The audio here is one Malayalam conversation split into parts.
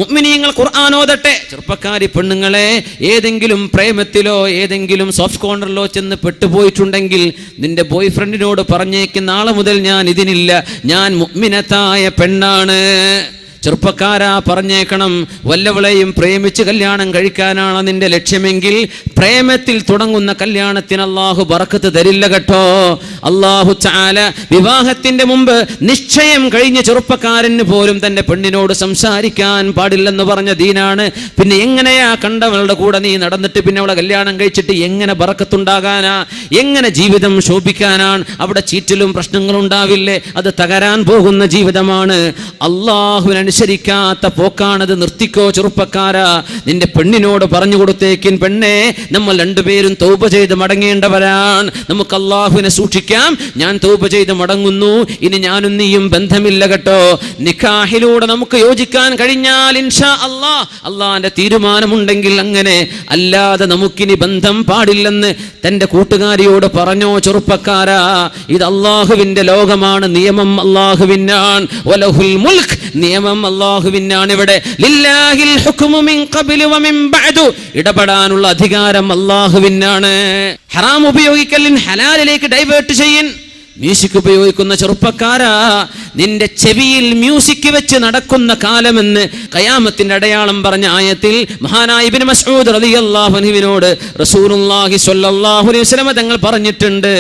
മുഅ്മിനീങ്ങൾ ഖുർആൻ ഓതട്ടെ. ചെറുപ്പക്കാരി പെണ്ണുങ്ങളെ, ഏതെങ്കിലും പ്രേമത്തിലോ ഏതെങ്കിലും സോഫ്റ്റ് കോർണറിലോ ചെന്ന് പെട്ടുപോയിട്ടുണ്ടെങ്കിൽ നിന്റെ ബോയ് ഫ്രണ്ടിനോട് പറഞ്ഞേക്ക്, നാളെ മുതൽ ഞാൻ ഇതിനില്ല, ഞാൻ മുഅ്മിനത്തായ പെണ്ണാണ്. ചെറുപ്പക്കാരാ, പറഞ്ഞേക്കണം. വല്ലവളെയും പ്രേമിച്ച് കല്യാണം കഴിക്കാനാണ് നിന്റെ ലക്ഷ്യമെങ്കിൽ പ്രേമത്തിൽ തുടങ്ങുന്ന കല്യാണത്തിന് അള്ളാഹു ബറക്കത്ത് തരില്ല കേട്ടോ. അള്ളാഹു തആല വിവാഹത്തിന്റെ മുമ്പ് നിശ്ചയം കഴിഞ്ഞ ചെറുപ്പക്കാരന് പോലും തന്റെ പെണ്ണിനോട് സംസാരിക്കാൻ പാടില്ലെന്ന് പറഞ്ഞ ദീനാണ്. പിന്നെ എങ്ങനെയാ കണ്ടവളുടെ കൂടെ നീ നടന്നിട്ട് പിന്നെ അവളെ കല്യാണം കഴിച്ചിട്ട് എങ്ങനെ ബറക്കത്തുണ്ടാകാനാ? എങ്ങനെ ജീവിതം ശോഭിക്കാനാണ്? അവിടെ ചീറ്റലും പ്രശ്നങ്ങളും ഉണ്ടാവില്ലേ? അത് തകരാൻ പോകുന്ന ജീവിതമാണ്. അള്ളാഹുവിനെ അനുസരിക്കാത്ത പോക്കാണത്. നിർത്തിക്കോ ചെറുപ്പക്കാരാ. നിന്റെ പെണ്ണിനോട് പറഞ്ഞു കൊടുത്തേക്കിൻ, പെണ്ണെ, നമ്മൾ രണ്ടുപേരും തൗബ ചെയ്ത് മടങ്ങേണ്ടവരാണ്. നമുക്ക് അള്ളാഹുവിനെ സൂക്ഷിക്കാം. ഞാൻ തൗബ ചെയ്ത് മടങ്ങുന്നു, ഇനി ഞാനും നീയും ബന്ധമില്ല കേട്ടോ. നിക്കാഹിലൂടെ നമുക്ക് യോജിക്കാൻ കഴിഞ്ഞാൽ ഇൻഷാ അല്ലാഹ്, അള്ളാഹിന്റെ തീരുമാനമുണ്ടെങ്കിൽ അങ്ങനെ, അല്ലാതെ നമുക്കിനി ബന്ധം പാടില്ലെന്ന് തന്റെ കൂട്ടുകാരിയോട് പറഞ്ഞോ ചെറുപ്പക്കാരാ. ഇത് അള്ളാഹുവിന്റെ ലോകമാണ്. നിയമം അള്ളാഹുവിനാണ്. വലഹുൽ മുൽക്ക്, നിയമം അല്ലാഹുവിനാണ്. ഇവിടെ ലില്ലാഹിൽ ഹുക്മു മിൻ ഖബ്ലു വമിൻ ബഅദു, ഇടപെടാനുള്ള അധികാരം അല്ലാഹുവിനാണ്. ഹറാം ഉപയോഗിക്കലിൻ ഹലാലിലേക്ക് ഡൈവേർട്ട് ചെയ്യൻ. മ്യൂസിക് ഉപയോഗിക്കുന്ന ചെറുപ്പക്കാരാ, നിന്റെ ചെവിയിൽ മ്യൂസിക് വെച്ച് നടക്കുന്ന കാലമെന്ന് ഖിയാമത്തിന്റെ അടയാളം പറഞ്ഞ ആയത്തിൽ മഹാനായ ഇബ്നു മസ്ഊദ് റളിയല്ലാഹു അൻഹുവിനോട് റസൂലുള്ളാഹി സ്വല്ലല്ലാഹു അലൈഹി വസല്ലം തങ്ങൾ പറഞ്ഞിട്ടുണ്ട്,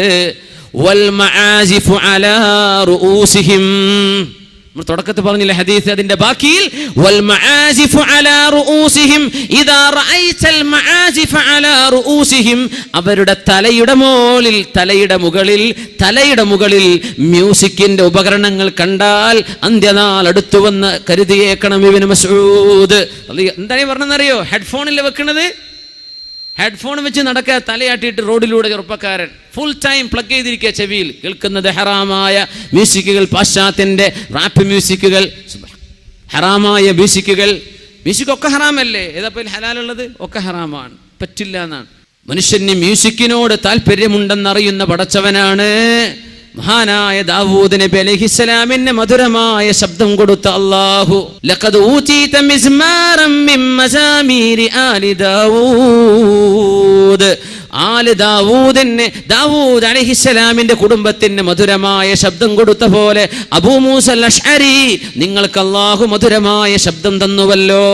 വൽ മആസിഫു അലാ റൂസിഹിം. തുടക്കത്തിൽ പറഞ്ഞില്ലേ ഹദീസ്, അതിന്റെ ബാക്കിയിൽ വൽ മആസിഫു അലാ റൂസിഹിം ഇദാ റഅയ്തൽ മആസിഫ അലാ റൂസിഹിം, അവരുടെ തലയുടെ മുകളിൽ മ്യൂസിക്കിന്റെ ഉപകരണങ്ങൾ കണ്ടാൽ അന്ത്യനാൾ അടുത്തുവന്ന് കരുതിയേക്കണം. ഇബ്നു മസ്ഊദ് എന്താണ് പറഞ്ഞതെന്നറിയോ? ഹെഡ്ഫോണിൽ വെക്കുന്നത്, ഹെഡ്ഫോൺ വെച്ച് നടക്കുക, തലയാട്ടിയിട്ട് റോഡിലൂടെ ചെറുപ്പക്കാരൻ ഫുൾ ടൈം പ്ലഗ് ചെയ്തിരിക്കുക, ചെവിയിൽ കേൾക്കുന്നത് ഹറാമായ മ്യൂസിക്കുകൾ, പാശ്ചാത്യന്റെ റാപ്പ് മ്യൂസിക്കുകൾ, ഹറാമായ മ്യൂസിക്കൊക്കെ ഹറാമല്ലേ? ഏതാ ഹലാലുള്ളത്? ഒക്കെ ഹറാമാണ്, പറ്റില്ല എന്നാണ്. മനുഷ്യന് മ്യൂസിക്കിനോട് താല്പര്യമുണ്ടെന്നറിയുന്ന പടച്ചവനാണ്. മഹാനായ ദാവൂദ് നബി അലൈഹിസ്സലാമിന് മധുരമായ ശബ്ദം കൊടുത്ത അല്ലാഹു, ലഖദ് ഊതീത മിസ്മാറൻ മിൻ മസാമീരി ആലി ദാവൂദ്, ദാവൂദ് അലൈഹിസ്സലാമിന്റെ കുടുംബത്തിന് മധുരമായ ശബ്ദം കൊടുത്ത പോലെ അബൂ മൂസൽ അശ്അരി, നിങ്ങൾക്ക് അല്ലാഹു മധുരമായ ശബ്ദം തന്നുവല്ലോ.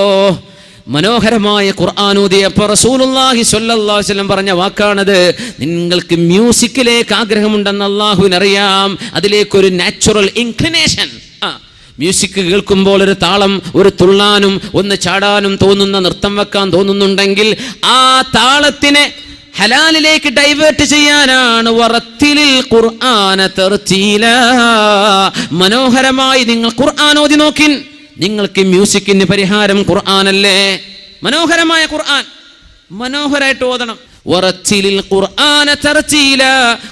മനോഹരമായ ഖുർആൻ ഓതിയപ്പോൾ റസൂലുള്ളാഹി സ്വല്ലല്ലാഹു അലൈഹി വസല്ലം പറഞ്ഞ വാക്കാണത്. നിങ്ങൾക്ക് മ്യൂസിക്കിലേക്ക് ആഗ്രഹമുണ്ടെന്ന് അല്ലാഹുവിനറിയാം. അതിലേക്കൊരു നാച്ചുറൽ ഇൻക്ലിനേഷൻ. മ്യൂസിക് കേൾക്കുമ്പോൾ ഒരു താളം, ഒരു തുള്ളാനും ഒന്ന് ചാടാനും തോന്നുന്ന, നൃത്തം വെക്കാൻ തോന്നുന്നുണ്ടെങ്കിൽ ആ താളത്തിനെ ഹലാലിലേക്ക് ഡൈവേർട്ട് ചെയ്യാനാണ് വറത്തിലിൽ ഖുർആന തർതീല. മനോഹരമായി നിങ്ങൾ ഖുർആൻ ഓതി നോക്കിൻ. നിങ്ങൾക്ക് മ്യൂസിക്കിന് പരിഹാരം ഖുർആനല്ലേ? മനോഹരമായ ഖുർആൻ മനോഹരമായിട്ട് ഓതണം. വറത്തിലിൽ ഖുർആന തർതീല,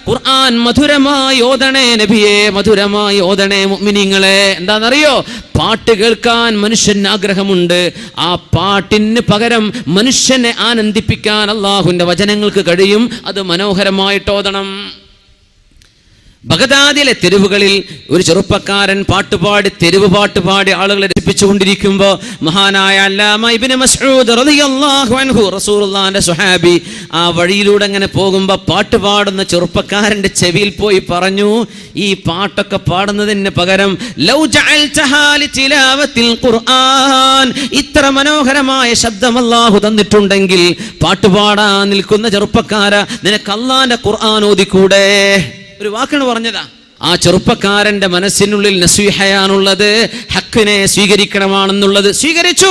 ഖുർആൻ മധുരമായി ഓതണേ നബിയെ, മധുരമായി ഓതണേ മുഅ്മിനീങ്ങളെ. എന്താണെന്നറിയോ? പാട്ട് കേൾക്കാൻ മനുഷ്യന് ആഗ്രഹമുണ്ട്. ആ പാട്ടിന് പകരം മനുഷ്യനെ ആനന്ദിപ്പിക്കാൻ അല്ലാഹുവിന്റെ വചനങ്ങൾക്ക് കഴിയും. അത് മനോഹരമായിട്ട് ഓതണം. ബഗ്ദാദിലെ തെരുവുകളിൽ ഒരു ചെറുപ്പക്കാരൻ പാട്ടുപാടി, തെരുവ് പാട്ടുപാടി ആളുകളെ രസിപ്പിച്ചുകൊണ്ടിരിക്കുമ്പോൾ മഹാനായ അല്ലാമ ഇബ്നു മസ്ഊദ് റളിയല്ലാഹു അൻഹു, റസൂലുള്ളാഹിന്റെ സ്വഹാബി, ആ വഴിയിലൂടെ അങ്ങനെ പോകുമ്പോൾ പാട്ട് പാടുന്ന ചെറുപ്പക്കാരന്റെ ചെവിയിൽ പോയി പറഞ്ഞു, ഈ പാട്ടൊക്കെ പാടുന്നതിന് പകരം ലൗ ജഅൽതഹാ ലിതിലാവത്തിൽ ഖുർആൻ, ഇത്ര മനോഹരമായ ശബ്ദം അല്ലാഹു തന്നിട്ടുണ്ടെങ്കിൽ പാട്ടുപാടാൻ നിൽക്കുന്ന ചെറുപ്പക്കാരാ, നിനക്ക് അല്ലാഹുവിന്റെ ഖുർആൻ ഓതിക്കൂടെ? ഒരു വാക്കാണ് പറഞ്ഞതാ. ആ ചെറുപ്പക്കാരന്റെ മനസ്സിനുള്ളിൽ നസീഹയാണുള്ളത്, ഹക്കിനെ സ്വീകരിക്കണമാണെന്നുള്ളത്. സ്വീകരിച്ചു.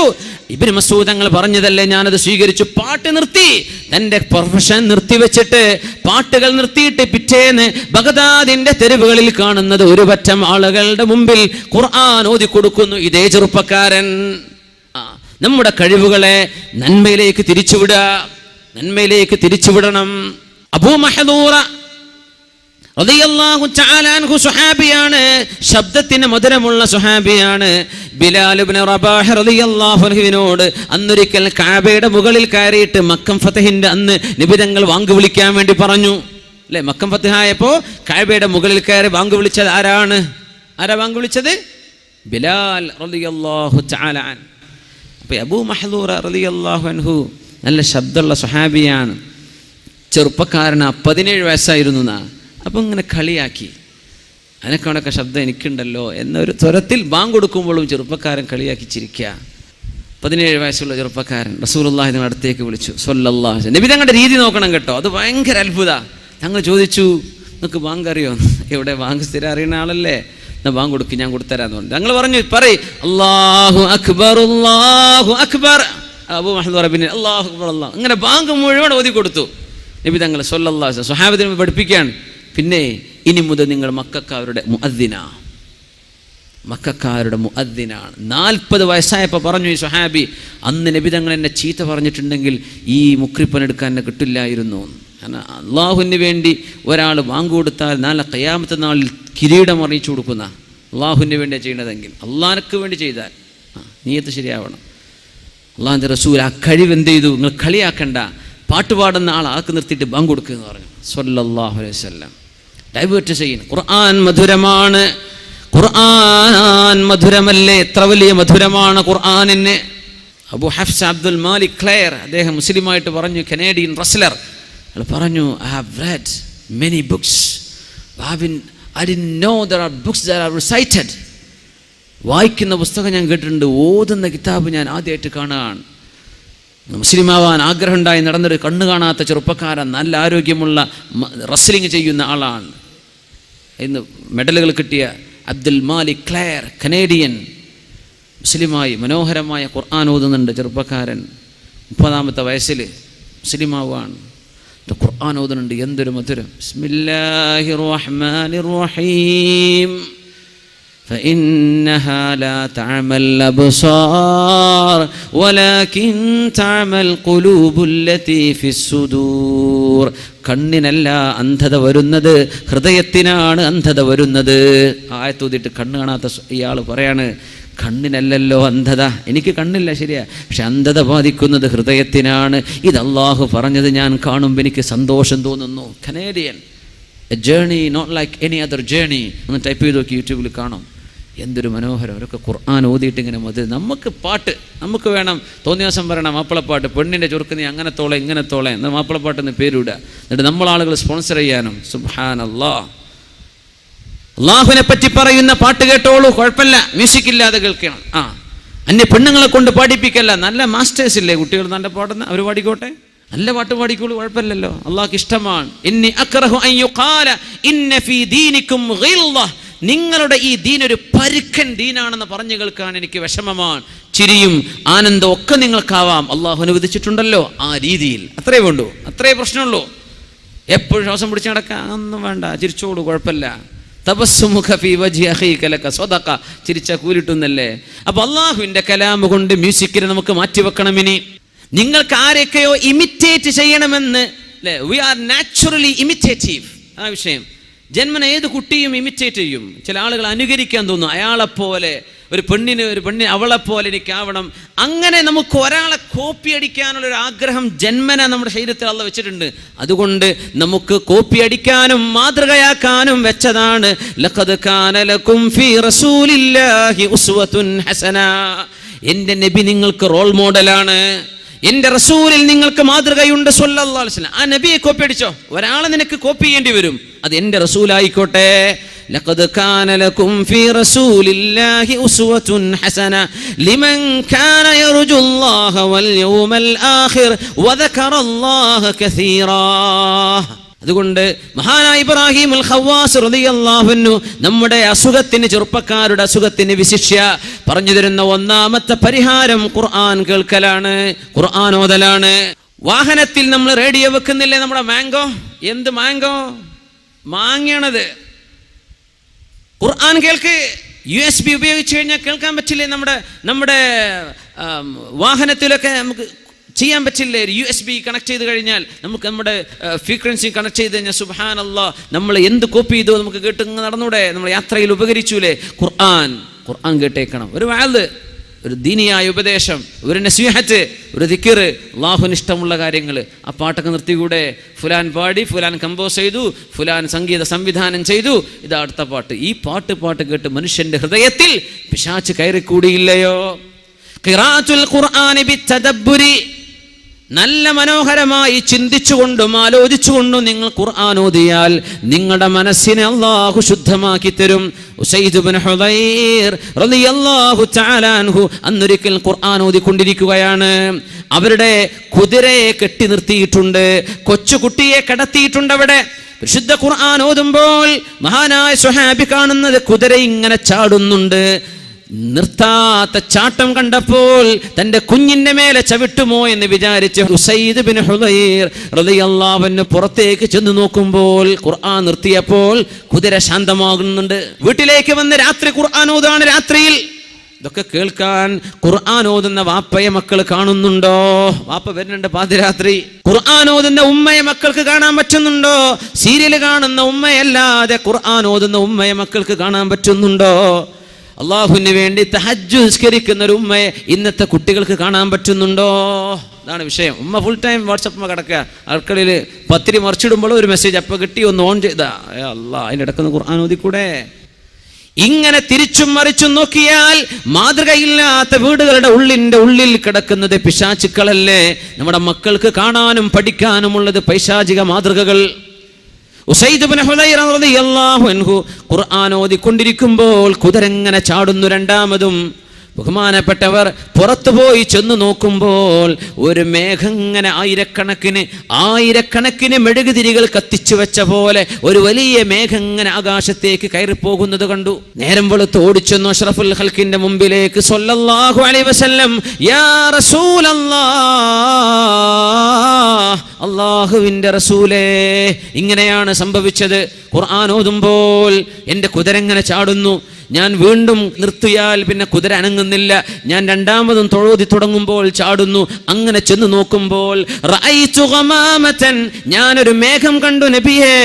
ഇബ്നു മസ്ഊദ് തങ്ങൾ പറഞ്ഞതല്ലേ, ഞാനത് സ്വീകരിച്ചു. പാട്ട് നിർത്തി, തന്റെ പ്രൊഫഷൻ നിർത്തിവെച്ചിട്ട്, പാട്ടുകൾ നിർത്തിയിട്ട് പിറ്റേന്ന് ബഗ്ദാദിന്റെ തെരുവുകളിൽ കാണുന്നത് ഒരു പറ്റം ആളുകളുടെ മുമ്പിൽ ഖുർആൻ ഓതി കൊടുക്കുന്നു ഇതേ ചെറുപ്പക്കാരൻ. നമ്മുടെ കഴിവുകളെ നന്മയിലേക്ക് തിരിച്ചുവിടണം. അബൂ മഹ്ദൂറ റളിയല്ലാഹു തആല അൻഹു സ്വഹാബിയാണ്, ശബ്ദത്തിന് മധുരമുള്ള സ്വഹാബിയാണ്. ബിലാൽ ഇബ്നു റബാഹ് റളിയല്ലാഹു അൻഹുവിനോട് അന്നൊരിക്കൽ കഅബയുടെ മുകളിൽ കയറിയിട്ട് മക്കം ഫതഹിന്റെ അന്ന് നബി തങ്ങൾ വാങ്ക് വിളിക്കാൻ വേണ്ടി പറഞ്ഞു അല്ലേ? മക്കം ഫതഹായപ്പോൾ കഅബയുടെ മുകളിൽ കയറി വാങ്ക് വിളിച്ചത് ആരാ വാങ്ക് വിളിച്ചത്? ബിലാൽ റളിയല്ലാഹു തആല അൻ. അപ്പോൾ അബൂ മഹ്ദൂറ റളിയല്ലാഹു അൻഹു നല്ല ശബ്ദമുള്ള സ്വഹാബിയാണ്, ചെറുപ്പക്കാരനാ, 17 വയസ്സായിരുന്നു എന്നാ. അപ്പം ഇങ്ങനെ കളിയാക്കി, അതിനൊക്കെ ശബ്ദം എനിക്കുണ്ടല്ലോ എന്നൊരു സ്വരത്തിൽ ബാങ്ക് കൊടുക്കുമ്പോഴും ചെറുപ്പക്കാരൻ കളിയാക്കി ചിരിക്കുക. 17 വയസ്സുള്ള ചെറുപ്പക്കാരൻ റസൂലുള്ളാഹി തങ്ങളുടെ അടുത്തേക്ക് വിളിച്ചു സ്വല്ലല്ലാഹു അലൈഹി വസല്ലം. നബി തങ്ങളുടെ രീതി നോക്കണം കേട്ടോ, അത് ഭയങ്കര അത്ഭുത. ഞങ്ങൾ ചോദിച്ചു, നിങ്ങൾക്ക് ബാങ്ക് അറിയോ? എവിടെ ബാങ്ക് സ്ഥിരം അറിയുന്ന ആളല്ലേ, എന്നാ ബാങ്ക് കൊടുക്കും, ഞാൻ കൊടുത്തരാന്ന് പറഞ്ഞു. ഞങ്ങൾ പറഞ്ഞു, പറയ് അല്ലാഹു അക്ബർ അല്ലാഹു അക്ബർ. അബൂ മഹ്ദൂറ പിന്നെ അല്ലാഹു അക്ബർ അല്ലാഹു, അങ്ങനെ ബാങ്ക് മുഴുവൻ ഓതി കൊടുത്തു നബി തങ്ങൾ സ്വല്ലല്ലാഹു അലൈഹി വസല്ലം. സ്വഹാബത്തിനെ പഠിപ്പിക്കുകയാണ്, പിന്നെ ഇനി മുതൽ നിങ്ങൾ മക്കക്കാരുടെ മുഅദ്ദിനാണ്. 40 വയസ്സായപ്പോൾ പറഞ്ഞു ഈ സ്വഹാബി, അന്ന് നബി തങ്ങൾ എന്നെ ചീത്ത പറഞ്ഞിട്ടുണ്ടെങ്കിൽ ഈ മുക്രിപ്പനെടുക്കാൻ എന്നെ കിട്ടില്ലായിരുന്നു. കാരണം അള്ളാഹുവിന് വേണ്ടി ഒരാൾ ബാങ്ക് കൊടുത്താൽ നാളെ ഖിയാമത്ത് നാളിൽ കിരീടം അറിയിച്ചു കൊടുക്കുന്ന, അള്ളാഹുവിന് വേണ്ടിയാണ് ചെയ്യണതെങ്കിൽ, അള്ളാഹ്ക്ക് വേണ്ടി ചെയ്താൽ നിയ്യത്ത് ശരിയാവണം. അള്ളാഹുവിൻ്റെ റസൂൽ ആ കഴിവ് എന്ത് ചെയ്തു? നിങ്ങൾ കളിയാക്കണ്ട, പാട്ടുപാടുന്ന ആൾക്ക് നിർത്തിയിട്ട് ബാങ്ക് കൊടുക്കുക എന്ന് പറഞ്ഞു സ്വല്ലല്ലാഹു അലൈഹി വസല്ലം. ഡൈവേർട്ട് ചെയ്യുന്നു. ഖുർആൻ മധുരമാണ്. ഖുർആൻ മധുരമല്ലേ? എത്ര വലിയ മധുരമാണ് ഖുർആനിന്. അബു ഹഫ്സ് അബ്ദുൽ മാലിക് ക്ലെയർ, അദ്ദേഹം മുസ്ലിമായിട്ട് പറഞ്ഞു, കനേഡിയൻ റെസ്ലർ, അയാൾ പറഞ്ഞു, I have read many books. I didn't know there are books that are recited. വായിക്കുന്ന പുസ്തകം ഞാൻ കേട്ടിട്ടുണ്ട്, ഓതുന്ന കിതാബ് ഞാൻ ആദ്യമായിട്ട് കാണുകയാണ്. മുസ്ലിമാവാൻ ആഗ്രഹം ഉണ്ടായി നടന്നൊരു കണ്ണു കാണാത്ത ചെറുപ്പക്കാരൻ, നല്ല ആരോഗ്യമുള്ള റെസ്ലിംഗ് ചെയ്യുന്ന ആളാണ്. ഇന്ന് മെഡലുകൾ കിട്ടിയ അബ്ദുൽ മാലിക് ക്ലെയർ, കനേഡിയൻ, മുസ്ലിമായി മനോഹരമായ ഖുർആൻ ഓതുന്നുണ്ട് ചെറുപ്പക്കാരൻ. 30-ാമത്തെ വയസ്സിൽ മുസ്ലിമാവാണ്, ഖുർആൻ ഓതുന്നുണ്ട്. എന്തൊരു മധുരം. ബിസ്മില്ലാഹിർ റഹ്മാനിർ റഹീം. فإنها لا تعمى الأبصار ولكن تعمى القلوب التي في الصدور. കണ്ണിനല്ല അന്ധത വരുന്നത്, ഹൃദയത്തിനാണ് അന്ധത വരുന്നത്. ആയത്തോതിട്ട് കണ്ണ് കാണാത്ത ഇയാൾ പറയാണ്, കണ്ണിനല്ലല്ലോ അന്ധത, എനിക്ക് കണ്ണില്ല ശരിയാ, പക്ഷെ അന്ധത ബാധിക്കുന്നത് ഹൃദയത്തിനാണ്. ഇത് അള്ളാഹു പറഞ്ഞത് ഞാൻ കാണുമ്പോൾ എനിക്ക് സന്തോഷം തോന്നുന്നു. Canadian, a journey not like any other journey. ഒന്ന് ടൈപ്പ് ചെയ്ത് നോക്കി, യൂട്യൂബിൽ കാണും. എന്തൊരു മനോഹരം. അവരൊക്കെ ഖുർആൻ ഓതിയിട്ട് ഇങ്ങനെ മതി. നമുക്ക് പാട്ട് നമുക്ക് വേണം, തോന്നിയ ദിവസം പറയണം മാപ്പിളപ്പാട്ട്, പെണ്ണിൻ്റെ ചുരുക്ക് നീ അങ്ങനെ തോളെ ഇങ്ങനെ തോളെ എന്നാൽ മാപ്പിളപ്പാട്ടെന്ന് പേരിടുക. എന്നിട്ട് നമ്മളാളുകൾ സ്പോൺസർ ചെയ്യാനും. സുബ്ഹാനല്ലാഹ്. അള്ളാഹുവിനെ പറ്റി പറയുന്ന പാട്ട് കേട്ടോളൂ, കുഴപ്പമില്ല, മ്യൂസിക് ഇല്ലാതെ കേൾക്കണം. അന്യ പെണ്ണുങ്ങളെ കൊണ്ട് പാടിപ്പിക്കല്ല. നല്ല മാസ്റ്റേഴ്സ് ഇല്ലേ കുട്ടികൾ നല്ല പാടുന്ന, അവർ പാടിക്കോട്ടെ, നല്ല പാട്ട് പാടിക്കോളൂ, കുഴപ്പമില്ലല്ലോ, അള്ളാഹ്ക്ക് ഇഷ്ടമാണ്. ഇന്നി അക്റഹു അൻ യുഖാല ഇന്ന ഫീ ദീനികും ഗിൽള. നിങ്ങളുടെ ഈ ദീനൊരു പരുക്കൻ ദീനാണെന്ന് പറഞ്ഞു കേൾക്കാൻ എനിക്ക് വിഷമമാണ്. ചിരിയും ആനന്ദവും ഒക്കെ നിങ്ങൾക്കാവാം, അള്ളാഹു അനുവദിച്ചിട്ടുണ്ടല്ലോ ആ രീതിയിൽ. അത്രേ വേണ്ടൂ, അത്രേ പ്രശ്നമുള്ളൂ. എപ്പോഴും ശ്വാസം പിടിച്ച് നടക്കാൻ ഒന്നും വേണ്ട, ചിരിച്ചോളൂ, കുഴപ്പമില്ല. തബസ്സുമുക ഫീ വജ്ഹി അഖീക ലക സദഖ. ചിരിച്ച കൂലിട്ടുന്നല്ലേ. അപ്പോൾ അള്ളാഹുവിൻ്റെ കലാം കൊണ്ട് മ്യൂസിക്കിനെ നമുക്ക് മാറ്റിവെക്കണം. ഇനി നിങ്ങൾക്ക് ആരെയൊക്കെയോ ഇമിറ്റേറ്റ് ചെയ്യണമെന്ന് അല്ലേ, വി ആർ നാച്ചുറലി ഇമിറ്റേറ്റീവ്. ആ വിഷയം ജന്മന ഏത് കുട്ടിയും ഇമിറ്റേറ്റ് ചെയ്യും. ചില ആളുകൾ അനുകരിക്കാൻ തോന്നും, അയാളെപ്പോലെ ഒരു പെണ്ണിന് അവളെപ്പോലെ എനിക്കാവണം. അങ്ങനെ നമുക്ക് ഒരാളെ കോപ്പി അടിക്കാനുള്ളൊരു ആഗ്രഹം ജന്മന നമ്മുടെ ശരീരത്തിൽ അള്ളാഹു വെച്ചിട്ടുണ്ട്. അതുകൊണ്ട് നമുക്ക് കോപ്പി അടിക്കാനും മാതൃകയാക്കാനും വെച്ചതാണ്. ലഖദ് കാന ലക്കും ഫീ റസൂലില്ലാഹി ഉസ്വത്തുൻ ഹസന. എൻ്റെ നബി നിങ്ങൾക്ക് റോൾ മോഡലാണ്, എൻ്റെ റസൂലിൽ നിങ്ങൾക്ക് മാതൃകയുണ്ട് സ്വല്ലല്ലാഹു അലൈഹി വസല്ലം. ആ നബിയെ കോപ്പി അടിച്ചോ, ഒരാളെ നിനക്ക് കോപ്പി ചെയ്യേണ്ടി വരും, അത് എൻ്റെ റസൂലായിക്കോട്ടെ. ലഖദ് കാന ലക്കും ഫീ റസൂലില്ലാഹി ഉസ്വത്തുൻ ഹസന ലിമൻ കാന യർജുല്ലാഹ വൽ യൗമൽ ആഖിർ വദകറല്ലാഹ കസീറാ. അതുകൊണ്ട് മഹാനായ ഇബ്രാഹിം അൽ ഖവാസ് റളിയല്ലാഹു അൻഹു നമ്മുടെ അസുഖത്തിന്, ചെറുപ്പക്കാരുടെ അസുഖത്തിന് വിശിഷ്യ പറഞ്ഞു തരുന്ന ഒന്നാമത്തെ പരിഹാരം ഖുർആൻ കേൾക്കലാണ്, ഖുർആൻ ഓതലാണ്. വാഹനത്തിൽ നമ്മൾ റേഡിയോ വെക്കുന്നില്ലേ, നമ്മുടെ മാംഗോ, എന്ത് മാംഗോ, മാങ്ങയാണത്. ഖുർആൻ കേൾക്ക്. USB ഉപയോഗിച്ച് കഴിഞ്ഞാൽ കേൾക്കാൻ പറ്റില്ലേ? നമ്മുടെ വാഹനത്തിലൊക്കെ നമുക്ക് ചെയ്യാൻ പറ്റില്ലേ? USB കണക്ട് ചെയ്ത് കഴിഞ്ഞാൽ നമുക്ക് നമ്മുടെ ഫ്രീക്വൻസി കണക്ട് ചെയ്ത് കഴിഞ്ഞാൽ സുബ്ഹാനല്ലാഹ് നമ്മൾ എന്ത് കോപ്പി ചെയ്തോ നമുക്ക് കേട്ട് നടന്നൂടെ? നമ്മൾ യാത്രയിൽ ഉപകരിച്ചൂലേ? ഖുർആൻ കേട്ടേക്കണം. ഒരു വഅദ്, ഒരു ദീനിയായ ഉപദേശം, ഒരു നസീഹത്ത്, ഒരു ദിക്ർ, അല്ലാഹുവിന് ഇഷ്ടമുള്ള കാര്യങ്ങൾ. ആ പാട്ടൊക്കെ നിർത്തിക്കൂടെ? ഫുലാൻ പാടി, ഫുലാൻ കമ്പോസ് ചെയ്തു, ഫുലാൻ സംഗീത സംവിധാനം ചെയ്തു, ഇതാ അടുത്ത പാട്ട്. ഈ പാട്ട് കേട്ട് മനുഷ്യന്റെ ഹൃദയത്തിൽ പിശാച് കയറിക്കൂടിയില്ലയോ? ഖിറാഅത്തുൽ ഖുർആനി ബിത്തദബ്ബുരി, നല്ല മനോഹരമായി ചിന്തിച്ചുകൊണ്ടും ആലോചിച്ചുകൊണ്ടും നിങ്ങൾ ഖുർആൻ ഓതിയാൽ നിങ്ങളുടെ മനസ്സിനെ അല്ലാഹു ശുദ്ധമാക്കി തരും. ഉസൈദ് ഇബ്നു ഹുദൈർ റളിയല്ലാഹു തആല അൻഹു അന്നൊരിക്കൽ ഖുർആൻ ഓതിക്കൊണ്ടിരിക്കുകയാണ്. അവരുടെ കുതിരയെ കെട്ടി നിർത്തിയിട്ടുണ്ട്, കൊച്ചുകുട്ടിയെ കിടത്തിയിട്ടുണ്ട് അവിടെ. വിശുദ്ധ ഖുർആൻ ഓതുമ്പോൾ മഹാനായ സ്വഹാബി കാണുന്നത് കുതിര ഇങ്ങനെ ചാടുന്നുണ്ട്. നിർത്താത്ത ചാട്ടം കണ്ടപ്പോൾ തന്റെ കുഞ്ഞിന്റെ മേലെ ചവിട്ടുമോ എന്ന് വിചാരിച്ച് ഉസൈദ് ഇബ്നു ഹുദൈർ റളിയല്ലാഹു അൻഹു പുറത്തേക്ക് ചെന്ന് നോക്കുമ്പോൾ ഖുർആൻ നിർത്തിയപ്പോൾ കുതിര ശാന്തമാകുന്നുണ്ട്. വീട്ടിലേക്ക് വന്ന് രാത്രി ഖുർആൻ ഓതാണ്. രാത്രിയിൽ ഇതൊക്കെ കേൾക്കാൻ ഖുർആൻ ഓതുന്ന വാപ്പയെ മക്കൾ കാണുന്നുണ്ടോ? വാപ്പ വരുന്നുണ്ട് പാതിരാത്രി. ഖുർആൻ ഓതുന്ന ഉമ്മയെ മക്കൾക്ക് കാണാൻ പറ്റുന്നുണ്ടോ? സീരിയൽ കാണുന്ന ഉമ്മയല്ലാതെ ഖുർആൻ ഓതുന്ന ഉമ്മയെ മക്കൾക്ക് കാണാൻ പറ്റുന്നുണ്ടോ? അള്ളാഹുവിന് വേണ്ടി തഹജ്ജുദ് നിസ്കരിക്കുന്ന ഒരു ഉമ്മയെ ഇന്നത്തെ കുട്ടികൾക്ക് കാണാൻ പറ്റുന്നുണ്ടോ? അതാണ് വിഷയം. ഉമ്മ ഫുൾ ടൈം വാട്സപ്പ് കിടക്കുക, അടുക്കളയിൽ പത്തിരി മറിച്ചിടുമ്പോൾ ഒരു മെസ്സേജ് അപ്പം കിട്ടി, ഒന്ന് ഓൺ ചെയ്താ അല്ലാ അതിൻ്റെ ഇടക്കുന്ന ഖുർആൻ ഓതിക്കൂടെ? ഇങ്ങനെ തിരിച്ചും മറിച്ചും നോക്കിയാൽ മാതൃകയില്ലാത്ത വീടുകളുടെ ഉള്ളിൽ കിടക്കുന്നത് പിശാചുക്കളല്ലേ. നമ്മുടെ മക്കൾക്ക് കാണാനും പഠിക്കാനുമുള്ളത് പൈശാചിക മാതൃകകൾ. ഉസൈദ് ഇബ്നു ഹുദൈർ റളിയല്ലാഹു അൻഹു ഖുർആൻ ഓതിക്കൊണ്ടിരിക്കുമ്പോൾ കുതിരങ്ങനെ ചാടുന്നു. രണ്ടാമതും ബഹുമാനപ്പെട്ടവർ പുറത്തുപോയി ചെന്ന് നോക്കുമ്പോൾ ഒരു മേഘം ഇങ്ങനെ ആയിരക്കണക്കിന് മെഴുകുതിരികൾ കത്തിച്ചു വെച്ച പോലെ ഒരു വലിയ മേഘം ഇങ്ങനെ ആകാശത്തേക്ക് കയറിപ്പോകുന്നത് കണ്ടു. നേരം വെളുത്ത് ഓടിച്ചെന്നു അഷ്റഫുൽ ഖൽഖിന്റെ മുമ്പിലേക്ക് സ്വല്ലല്ലാഹു അലൈഹി വസല്ലം, യാ റസൂലല്ലാഹ്, അല്ലാഹുവിന്റെ റസൂലേ, ഇങ്ങനെയാണ് സംഭവിച്ചത്. ഖുർആൻ ഓതുമ്പോൾ എൻ്റെ കുതിര ഇങ്ങനെ ചാടുന്നു. ഞാൻ വീണ്ടും നിർത്തിയാൽ പിന്നെ കുതിര അനങ്ങുന്നില്ല. ഞാൻ രണ്ടാമതും തൊഴോതി തുടങ്ങുമ്പോൾ ചാടുന്നു. അങ്ങനെ ചെന്ന് നോക്കുമ്പോൾ റഅയ്തു ഗമാമതൻ, ഞാനൊരു മേഘം കണ്ടു നബിയേ,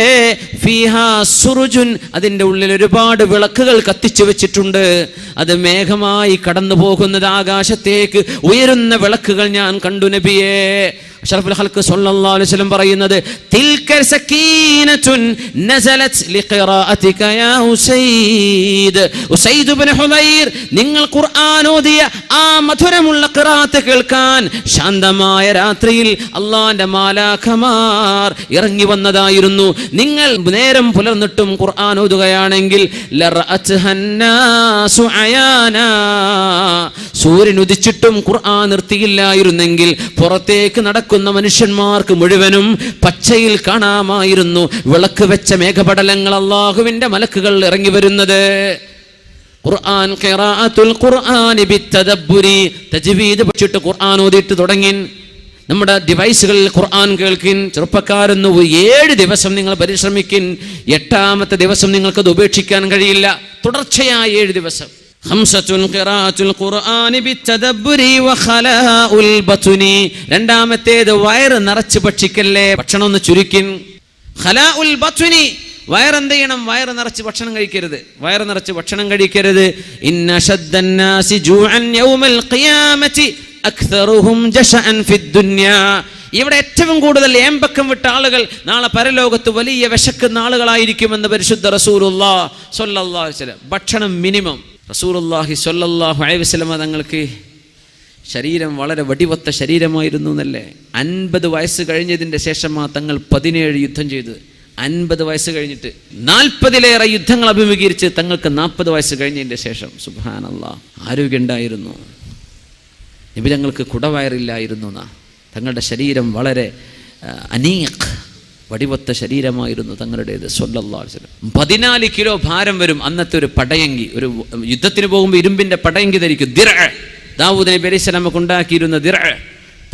ഫീഹാ സുറുജുൻ, അതിൻ്റെ ഉള്ളിൽ ഒരുപാട് വിളക്കുകൾ കത്തിച്ചു വെച്ചിട്ടുണ്ട്. അത് മേഘമായി കടന്നു പോകുന്നത്, ആകാശത്തേക്ക് ഉയരുന്ന വിളക്കുകൾ ഞാൻ കണ്ടു നബിയേ. അഷ്റഫുൽ ഖൽഖ് സ്വല്ലല്ലാഹു അലൈഹി വസല്ലം പറയുന്നത്, തിൽക സകീനത്തുൻ നസലത് ലിഖിറാഅതിക യാ ഉസൈദ്. ഉസൈദ് ഇബ്നു ഹുദൈർ, നിങ്ങൾ ഖുർആൻ ഓതിയ ആ മധുരമുള്ള ഖിറാഅത്ത് കേൾക്കാൻ ശാന്തമായ രാത്രിയിൽ അല്ലാഹുവിന്റെ മാലാഖമാർ ഇറങ്ങി വന്നതായിരുന്നു. നിങ്ങൾ നേരം പുലർന്നിട്ടും ഖുർആൻ ഓതുകയാണെങ്കിൽ ലറഅത്ഹന്നാസു അയാനാ, സൂര്യൻ ഉദിച്ചിട്ടും ഖുർആൻ നിർത്തിയില്ലായിരുന്നെങ്കിൽ പുറത്തേക്ക് നടക്കുന്ന മനുഷ്യന്മാർക്ക് മുഴുവനും പച്ചയിൽ കാണാമായിരുന്നു വിളക്ക് വെച്ച മേഘപടലങ്ങൾ, അല്ലാഹുവിന്റെ മലക്കുകൾ ഇറങ്ങി വരുന്നത്. ഖുർആൻ ഖിറാഅത്തുൽ ഖുർആനി ബിത്തദബ്ബുരി, തജ്വീദ് പഠിച്ചിട്ട് ഖുർആൻ ഓതിയിട്ട് തുടങ്ങി. നമ്മുടെ ഡിവൈസുകളിൽ ഖുർആൻ കേൾക്കിൻ. ചെറുപ്പക്കാരെന്ന് 7 ദിവസം നിങ്ങൾ പരിശ്രമിക്കിൻ. 8ാമത്തെ ദിവസം നിങ്ങൾക്കത് ഉപേക്ഷിക്കാൻ കഴിയില്ല. തുടർച്ചയായ 7 ദിവസം. ഖംസത്തുൻ ഖിറാഅത്തുൽ ഖുർആനി ബിത്തദബ്ബുരി വഖലാഉൽ ബത്നി, രണ്ടാമത്തേത് വയറ് നിറച്ച് ഭക്ഷിക്കല്ലേ, ഭക്ഷണം ഒന്ന് ചുരുക്കിൻ. ഖലാഉൽ ബത്നി, വയറെന്ത് ചെയ്യണം? വയറ് നിറച്ച് ഭക്ഷണം കഴിക്കരുത്. വയറ് നിറച്ച് ഭക്ഷണം കഴിക്കരുത്. ഇന്ന ശദ്ദന്നാസി ജൂഅൻ യൗമൽ ഖിയാമത്തി അക്തറുഹും ജശഅൻ ഫിദ്ദുനിയാ, ഇവിടെ ഏറ്റവും കൂടുതൽ ഏമ്പക്കം വിട്ട ആളുകൾ നാളെ പരലോകത്ത് വലിയ വിശക്കുന്ന ആളുകളായിരിക്കുമെന്ന് പരിശുദ്ധ റസൂലുള്ളാഹി സ്വല്ലല്ലാഹു അലൈഹി വസല്ലം. ഭക്ഷണം മിനിമം. റസൂലുള്ളാഹി സ്വല്ലല്ലാഹു അലൈഹി വസല്ലം തങ്ങൾക്ക് ശരീരം വളരെ വടിവത്ത ശരീരമായിരുന്നു എന്നല്ലേ. 50 വയസ്സ് കഴിഞ്ഞതിൻ്റെ ശേഷമാണ് തങ്ങൾ 17 യുദ്ധം ചെയ്തത്. 50 വയസ്സ് കഴിഞ്ഞിട്ട് 40-ലേറെ യുദ്ധങ്ങൾ അഭിമുഖീകരിച്ച് തങ്ങൾക്ക് 40 വയസ്സ് കഴിഞ്ഞതിൻ്റെ ശേഷം സുബ്ഹാനല്ലാഹ് ആരോഗ്യം ഉണ്ടായിരുന്നു. നബി തങ്ങൾക്ക് കുടവയറില്ലായിരുന്നു എന്നാ. തങ്ങളുടെ ശരീരം വളരെ അനീഖ്, വടിവത്ത ശരീരമായിരുന്നു തങ്ങളുടേത് സ്വല്ലല്ലാഹു അലൈഹി വസല്ലം. 14 കിലോ ഭാരം വരും അന്നത്തെ ഒരു പടയങ്കി. ഒരു യുദ്ധത്തിന് പോകുമ്പോൾ ഇരുമ്പിൻ്റെ പടയങ്കി ധരിക്കും. ദിർഅ, ദാവൂദ് നബി അലൈഹി സ്വലാമൊക്കെ ഉണ്ടാക്കിയിരുന്ന ദിർഅ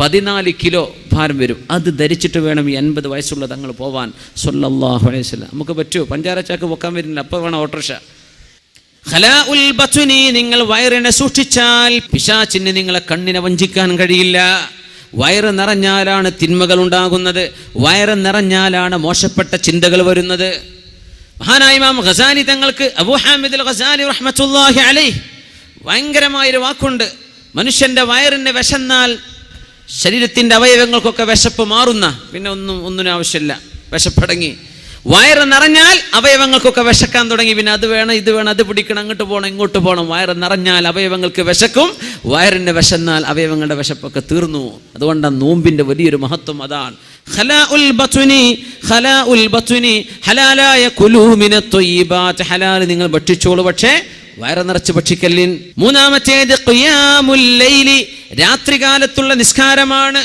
14 കിലോ ഭാരം വരും. അത് ധരിച്ചിട്ട് വേണം ഈ 50 വയസ്സുള്ള തങ്ങൾ പോവാൻ സ്വല്ലല്ലാഹു അലൈഹി വസല്ലം. നമുക്ക് പറ്റുമോ? പഞ്ചാരച്ചാക്ക് വെക്കാൻ വരുന്നില്ല, അപ്പോൾ വേണം ഓട്ടോറിക്ഷ. ഖലാഉൽ ബത്നി, നിങ്ങൾ വയറിനെ സൂക്ഷിച്ചാൽ പിശാചിന് നിങ്ങളെ കണ്ണിനെ വഞ്ചിക്കാൻ കഴിയില്ല. വയറ് നിറഞ്ഞാലാണ് തിന്മകൾ ഉണ്ടാകുന്നത്. വയറ് നിറഞ്ഞാലാണ് മോശപ്പെട്ട ചിന്തകൾ വരുന്നത്. മഹാനായ ഇമാം ഗസാലി തങ്ങൾക്ക്, അബൂ ഹാമിദ് അൽ ഗസാലി റഹ്മത്തുള്ളാഹി അലൈഹി, ഭയങ്കരമായൊരു വാക്കുണ്ട്. മനുഷ്യന്റെ വയറിന് വിശന്നാൽ ശരീരത്തിൻ്റെ അവയവങ്ങൾക്കൊക്കെ വിശപ്പ് മാറുന്ന, പിന്നെ ഒന്നിനും ആവശ്യമില്ല, വിശപ്പടങ്ങി. വയറ് നിറഞ്ഞാൽ അവയവങ്ങൾക്കൊക്കെ വിശക്കാൻ തുടങ്ങി. പിന്നെ അത് വേണം, ഇത് വേണം, അത് പിടിക്കണം, അങ്ങോട്ട് പോകണം, ഇങ്ങോട്ട് പോകണം. വയറ് നിറഞ്ഞാൽ അവയവങ്ങൾക്ക് വിശക്കും, വയറിന് വിശന്നാൽ അവയവങ്ങളുടെ വിശപ്പൊക്കെ തീർന്നു. അതുകൊണ്ടാണ് നോമ്പിന്റെ വലിയൊരു മഹത്വം അതാണ്. ഖലാഉൽ ബത്നി, ഹലാലായ കുലൂ മിനത് ത്വയ്യിബാത്ത്, ഹലാൽ നിങ്ങൾ ഭക്ഷിച്ചോളൂ, പക്ഷേ വയറ് നിറച്ച് ഭക്ഷിക്കല്ലിൻ. മൂന്നാമത്തേത് ഖിയാമുൽ ലൈലി, രാത്രികാലത്തുള്ള നിസ്കാരമാണ്.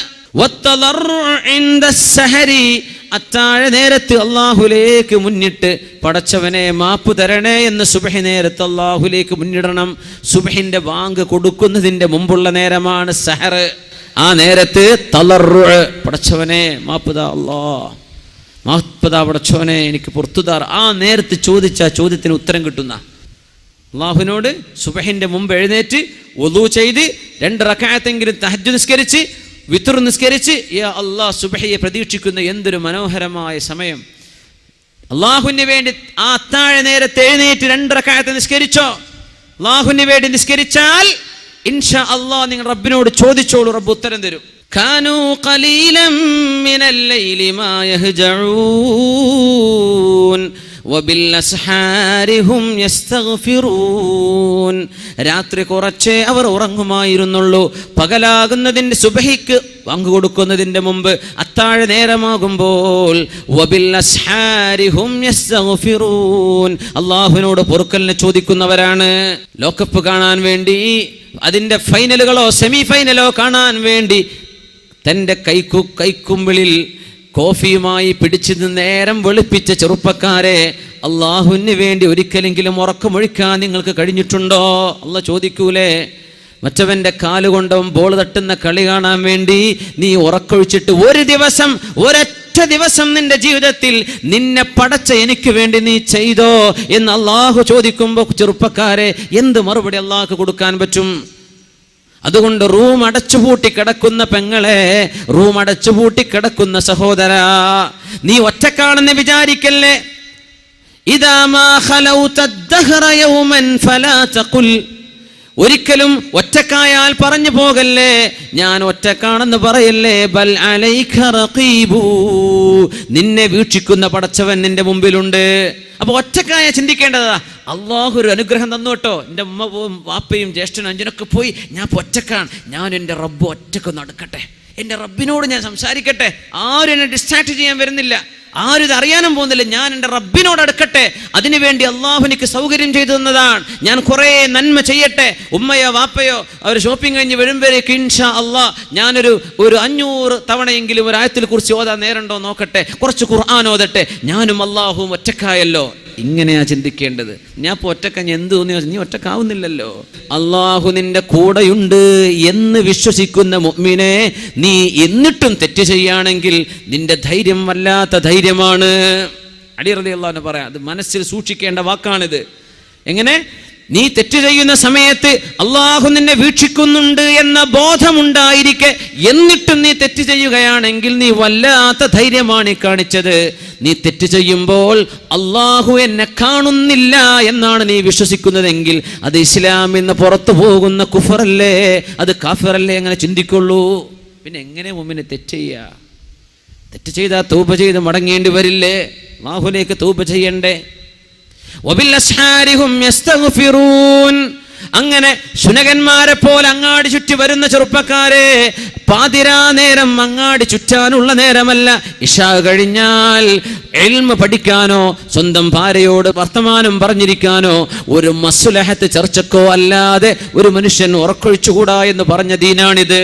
അത്താഴ നേരത്ത് അള്ളാഹുലേക്ക് മുന്നിട്ട് പടച്ചവനെ മാപ്പ് തരണേ എന്ന് സുബഹി നേരത്ത് അള്ളാഹുലേക്ക് മുന്നിടണം. സുബഹിന്റെ വാങ്ക് കൊടുക്കുന്നതിന്റെ മുമ്പുള്ള നേരമാണ് സഹർ. ആ നേരത്ത് തളർറു, പടച്ചവനെ മാപ്പുതാ, മാപ്പുതാ പടച്ചവനെ എനിക്ക് പുറത്തുതാർ. ആ നേരത്ത് ചോദിച്ച ചോദ്യത്തിന് ഉത്തരം കിട്ടുന്ന അള്ളാഹുവിനോട് സുബഹിന്റെ മുമ്പ് എഴുന്നേറ്റ് വുളൂ ചെയ്ത് 2 റക്അത്തെങ്കിലും തഹജ്ജുദ് നിസ്കരിച്ച് വിത്ർ നിസ്കരിച്ച് യാ അല്ലാഹ് സുബ്ഹിയെ പ്രതീക്ഷിക്കുന്ന എന്തൊരു മനോഹരമായ സമയം. അള്ളാഹുവിന് വേണ്ടി ആ അത്താഴ നേരത്തെ എഴുന്നേറ്റ് 2 റക്അത്ത് നിസ്കരിച്ചോ. അള്ളാഹുവിന് വേണ്ടി നിസ്കരിച്ചാൽ ഇൻഷാ അല്ലാഹ് നിങ്ങൾ റബ്ബിനോട് ചോദിച്ചോളൂ, റബ്ബ് ഉത്തരം തരും. കാനൂ ഖലീലം മിനൽ ലൈലി മാ യഹ്ജഊൻ വബിൽഅസ്ഹാരി ഹും യസ്തഗ്ഫിറൂൻ. രാത്രി കുറച്ചേ അവർ ഉറങ്ങുമായിരുന്നുള്ളൂ. പകലാകുന്നതിന്റെ സുബഹിക്ക് പങ്കു കൊടുക്കുന്നതിന്റെ മുമ്പ് അത്താഴ നേരമാകുമ്പോൾ വബിൽഅസ്ഹാരി ഹും യസ്തഗ്ഫിറൂൻ, അല്ലാഹുവിനോട് പൊറുക്കലിനെ ചോദിക്കുന്നവരാണ്. ലോകകപ്പ് കാണാൻ വേണ്ടി, അതിന്റെ ഫൈനലുകളോ സെമി ഫൈനലോ കാണാൻ വേണ്ടി തന്റെ കൈക്കുമ്പിളിൽ കോഫിയുമായി പിടിച്ചു നേരം വെളുപ്പിച്ച ചെറുപ്പക്കാരെ, അള്ളാഹുവിന് വേണ്ടി ഒരിക്കലെങ്കിലും ഉറക്കമൊഴിക്കാൻ നിങ്ങൾക്ക് കഴിഞ്ഞിട്ടുണ്ടോ? അള്ളാഹ് ചോദിക്കൂലേ? മറ്റവന്റെ കാലുകൊണ്ടവൻ ബോൾ തട്ടുന്ന കളി കാണാൻ വേണ്ടി നീ ഉറക്കൊഴിച്ചിട്ട് ഒരൊറ്റ ദിവസം നിന്റെ ജീവിതത്തിൽ നിന്നെ പടച്ച എനിക്ക് വേണ്ടി നീ ചെയ്തോ എന്ന് അള്ളാഹു ചോദിക്കുമ്പോൾ ചെറുപ്പക്കാരെ എന്ത് മറുപടി അള്ളാഹ്ക്ക് കൊടുക്കാൻ പറ്റും? അതുകൊണ്ട് റൂം അടച്ചുപൂട്ടി കിടക്കുന്ന പെങ്ങളെ, റൂം അടച്ചുപൂട്ടി കിടക്കുന്ന സഹോദരാ, നീ ഒറ്റക്കാണെന്ന് വിചാരിക്കല്ലേ. ഇദാ മാ ഖലൗത ദഹറ യൗമൻ ഫലാ തഖുൽ, ഒരിക്കലും ഒറ്റക്കായാൽ പറഞ്ഞു പോകല്ലേ ഞാൻ ഒറ്റക്കാണെന്ന് പറയല്ലേ. ബൽ അലൈക റഖീബു, നിന്നെ വീക്ഷിക്കുന്ന പടച്ചവൻ നിന്റെ മുമ്പിലുണ്ട്. അപ്പൊ ഒറ്റക്കായ ചിന്തിക്കേണ്ടതാ, അള്ളാഹു ഒരു അനുഗ്രഹം തന്നു കേട്ടോ, എൻ്റെ ഉമ്മവും വാപ്പയും ജ്യേഷ്ഠനും അഞ്ചനൊക്കെ പോയി, ഞാൻ ഒറ്റക്കാണ്, ഞാൻ എൻ്റെ റബ്ബ് ഒറ്റക്കൊന്ന് അടുക്കട്ടെ, എൻ്റെ റബ്ബിനോട് ഞാൻ സംസാരിക്കട്ടെ, ആരും എന്നെ ഡിസ്ട്രാക്ട് ചെയ്യാൻ വരുന്നില്ല, ആരും ഇത് അറിയാനും പോകുന്നില്ല, ഞാൻ എൻ്റെ റബ്ബിനോട് അടുക്കട്ടെ. അതിനുവേണ്ടി അള്ളാഹു എനിക്ക് സൗകര്യം ചെയ്തു തന്നതാണ്, ഞാൻ കുറേ നന്മ ചെയ്യട്ടെ. ഉമ്മയോ വാപ്പയോ അവർ ഷോപ്പിംഗ് കഴിഞ്ഞ് വരുമ്പോഴേക്ക് ഇൻഷാ അള്ളാഹ് ഞാനൊരു 500 തവണയെങ്കിലും ഒരു ആയത്തിൽ കുറിച്ച് ഓതാൻ നേരണ്ടോ നോക്കട്ടെ, കുറച്ച് ഖുർആൻ ഓതട്ടെ, ഞാനും അള്ളാഹുവും ഒറ്റക്കായല്ലോ. ഇങ്ങനെയാ ചിന്തിക്കേണ്ടത്. ഞാൻ ഇപ്പോൾ ഒറ്റക്കഞ്ഞ് എന്ത് തോന്നിയോ, നീ ഒറ്റക്കാവുന്നില്ലല്ലോ. അള്ളാഹു നിന്റെ കൂടെയുണ്ട് എന്ന് വിശ്വസിക്കുന്ന മുഅ്മിനെ, നീ എന്നിട്ടും തെറ്റ് ചെയ്യുകയാണെങ്കിൽ നിന്റെ ധൈര്യം വല്ലാത്ത ധൈര്യമാണ്. അലി റളിയല്ലാഹു അൻഹു പറയാം, അത് മനസ്സിൽ സൂക്ഷിക്കേണ്ട വാക്കാണിത്. എങ്ങനെ? നീ തെറ്റ് ചെയ്യുന്ന സമയത്ത് അള്ളാഹു നിന്നെ വീക്ഷിക്കുന്നുണ്ട് എന്ന ബോധമുണ്ടായിരിക്കെ എന്നിട്ടും നീ തെറ്റ് ചെയ്യുകയാണെങ്കിൽ നീ വല്ലാത്ത ധൈര്യമാണ് കാണിച്ചത്. നീ തെറ്റ് ചെയ്യുമ്പോൾ അള്ളാഹു എന്നെ കാണുന്നില്ല എന്നാണ് നീ വിശ്വസിക്കുന്നതെങ്കിൽ അത് ഇസ്ലാമിൽ നിന്ന് പുറത്തു പോകുന്ന കുഫറല്ലേ, അത് കാഫിറല്ലേ? അങ്ങനെ ചിന്തിക്കുള്ളൂ. പിന്നെ എങ്ങനെ മുഅ്മിന് തെറ്റ് ചെയ്യുക? തെറ്റ് ചെയ്താൽ തൗബ ചെയ്ത് മടങ്ങേണ്ടി വരില്ലേ? അള്ളാഹുലേക്ക് തൗബ ചെയ്യണ്ടേ? വബിൽഅസ്ഹാരിഹും യസ്തഗ്ഫിറൂൻ. അങ്ങനെ ശുനകന്മാരെ പോലെ അങ്ങാടി ചുറ്റി വരുന്ന ചെറുപ്പക്കാരെ, പാതിരാ നേരം അങ്ങാടി ചുറ്റാനുള്ള നേരമല്ല. ഇശാ കഴിഞ്ഞാൽ ഇൽമ പഠിക്കാനോ സ്വന്തം ഭാര്യയോട് വർത്തമാനം പറഞ്ഞിരിക്കാനോ ഒരു മസ്ലഹത്ത് ചർച്ചക്കോ അല്ലാതെ ഒരു മനുഷ്യൻ ഉറക്കൊഴിച്ചുകൂടാ എന്ന് പറഞ്ഞ ദീനാണിത്.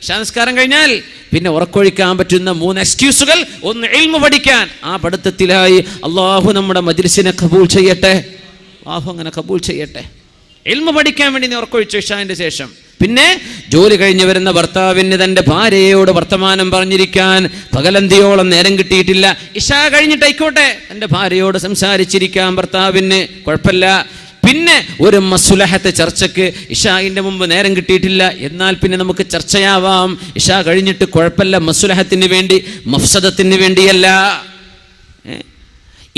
സംസ്കാരം കഴിഞ്ഞാൽ പിന്നെ ഉറക്കൊഴിക്കാൻ പറ്റുന്ന 3 എക്സ്ക്യൂസുകൾ. ഒന്ന്, ഇൽമ പഠിക്കാൻ. ആ പഠിത്തത്തിലായി അള്ളാഹു നമ്മുടെ മജ്ലിസിനെ കബൂൽ ചെയ്യട്ടെ. അള്ളാഹു അങ്ങനെ കബൂൽ ചെയ്യട്ടെ. ഇൽമ പഠിക്കാൻ വേണ്ടി നീ ഉറക്കൊഴിച്ചു ഇശാന്റെ ശേഷം. പിന്നെ ജോലി കഴിഞ്ഞ് വരുന്ന ഭർത്താവിന് തൻ്റെ ഭാര്യയോട് വർത്തമാനം പറഞ്ഞിരിക്കാൻ പകലന്തിയോളം നേരം കിട്ടിയിട്ടില്ല. ഇശാ കഴിഞ്ഞിട്ടായിക്കോട്ടെ തൻ്റെ ഭാര്യയോട് സംസാരിച്ചിരിക്കാൻ ഭർത്താവിന് കുഴപ്പമില്ല. പിന്നെ ഒരു മസ്ലഹത്ത് ചർച്ചയ്ക്ക് ഇശാഇന്റെ മുമ്പ് നേരം കിട്ടിയിട്ടില്ല, എന്നാൽ പിന്നെ നമുക്ക് ചർച്ചയാവാം. ഇശാ കഴിഞ്ഞിട്ട് കുഴപ്പമില്ല, മസ്ലഹത്തിന് വേണ്ടി, മഫ്സദത്തിന് വേണ്ടിയല്ല.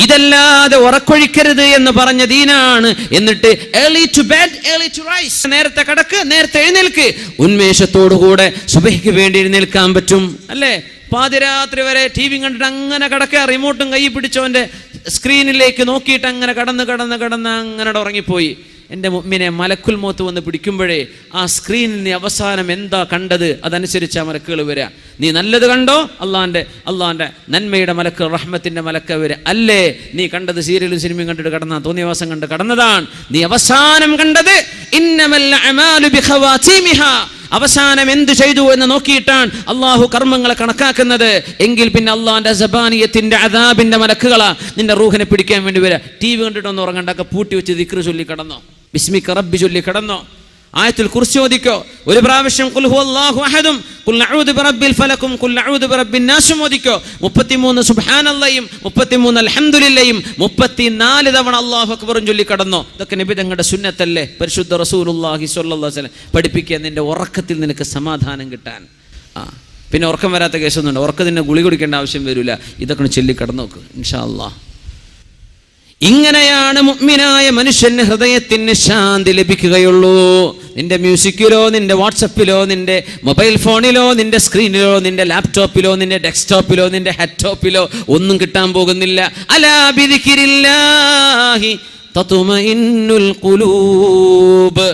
ഇതല്ലാതെ ഉറക്കൊഴിക്കരുത് എന്ന് പറഞ്ഞ ദീനാണ്. എന്നിട്ട് early to bed, early to rise, നേരത്തെ കിടക്ക്, നേരത്തെ എഴുന്നേൽക്ക്. ഉന്മേഷത്തോടുകൂടെ സുബഹിക്ക് വേണ്ടി എഴുന്നേൽക്കാൻ പറ്റും അല്ലേ? പാതിരാത്രി വരെ TV കണ്ടിട്ട് അങ്ങനെ കിടക്കുക, റിമോട്ടും കൈ പിടിച്ചവൻ്റെ സ്ക്രീനിലേക്ക് നോക്കിയിട്ട് അങ്ങനെ കടന്ന് അങ്ങനെ ഉറങ്ങിപ്പോയി. എൻ്റെ മുഅ്മിനെ, മലക്കുൽ മൗത്ത് വന്ന് പിടിക്കുമ്പോഴേ ആ സ്ക്രീനിൽ നീ അവസാനം എന്താ കണ്ടത് അതനുസരിച്ച് മലക്കുകൾ വരിക. നീ നല്ലത് കണ്ടോ, അള്ളാൻ്റെ നന്മയുടെ മലക്ക്, റഹ്മത്തിൻ്റെ മലക്ക് വരിക. അല്ലേ നീ കണ്ടത് സീരിയലും സിനിമയും കണ്ടിട്ട് കടന്ന, തോന്നിയവാസം കണ്ട് കടന്നതാണ്. നീ അവസാനം കണ്ടത് ഇന്നമൽ അഅമാലു ബിഖവാതീമിഹാ, അവസാനം എന്ത് ചെയ്തു എന്ന് നോക്കിയിട്ടാണ് അള്ളാഹു കർമ്മങ്ങളെ കണക്കാക്കുന്നത്. എങ്കിൽ പിന്നെ അള്ളാഹിന്റെ സബാനിയത്തിന്റെ അദാബിന്റെ മലക്കുകളാ നിന്റെ റൂഹിനെ പിടിക്കാൻ വേണ്ടി വരിക. TV കണ്ടിട്ടൊന്നും ഉറങ്ങണ്ടൊക്കെ പൂട്ടി വെച്ച് ദിക്ർ ചൊല്ലി കിടന്നോ, ബിസ്മിക റബ്ബി ചൊല്ലി കിടന്നോ, ആയത്തുൽ കുർസി ഓദിക്കോ, ഒരു പ്രാവശ്യം ഖുൽ ഹുവല്ലാഹു അഹദും ഖുൽ അഊദു ബിറബ്ബിൽ ഫലക്കും ഖുൽ അഊദു ബിറബ്ബിൻ നാസും ഓദിക്കോ. 33 സുബ്ഹാനല്ലാഹയും 33 അൽഹംദുലില്ലയും 34 തവണ അല്ലാഹു അക്ബറും ചൊല്ലി കടന്നോ. ഇതൊക്കെ നബി തങ്ങളുടെ സുന്നത്തല്ലേ, പരിശുദ്ധ റസൂലുള്ളാഹി സ്വല്ലല്ലാഹു അലൈഹി വസല്ലം പഠിപ്പിക്കുക, നിന്റെ ഉറക്കത്തിൽ നിനക്ക് സമാധാനം കിട്ടാൻ. പിന്നെ ഉറക്കം വരാത്ത കേസൊന്നുണ്ട്, ഉറക്കത്തിന് ഗുളി കുടിക്കേണ്ട ആവശ്യം വരില്ല. ഇതൊക്കെ ചൊല്ലി കടന്നു നോക്ക് ഇൻഷാ അല്ലാഹ്. ഇങ്ങനെയാണ് മുഅ്മിനായ മനുഷ്യന് ഹൃദയത്തിന് ശാന്തി ലഭിക്കുകയുള്ളൂ. നിന്റെ മ്യൂസിക്കിലോ, നിന്റെ വാട്സപ്പിലോ, നിന്റെ മൊബൈൽ ഫോണിലോ, നിന്റെ സ്ക്രീനിലോ, നിന്റെ ലാപ്ടോപ്പിലോ, നിന്റെ ഡെസ്ക്ടോപ്പിലോ, നിന്റെ ഹെഡ്ടോപ്പിലോ ഒന്നും കിട്ടാൻ പോകുന്നില്ല. അലാ ബിദിക്രില്ലാഹി തത്മഇന്നുൽ ഖുലൂബ്.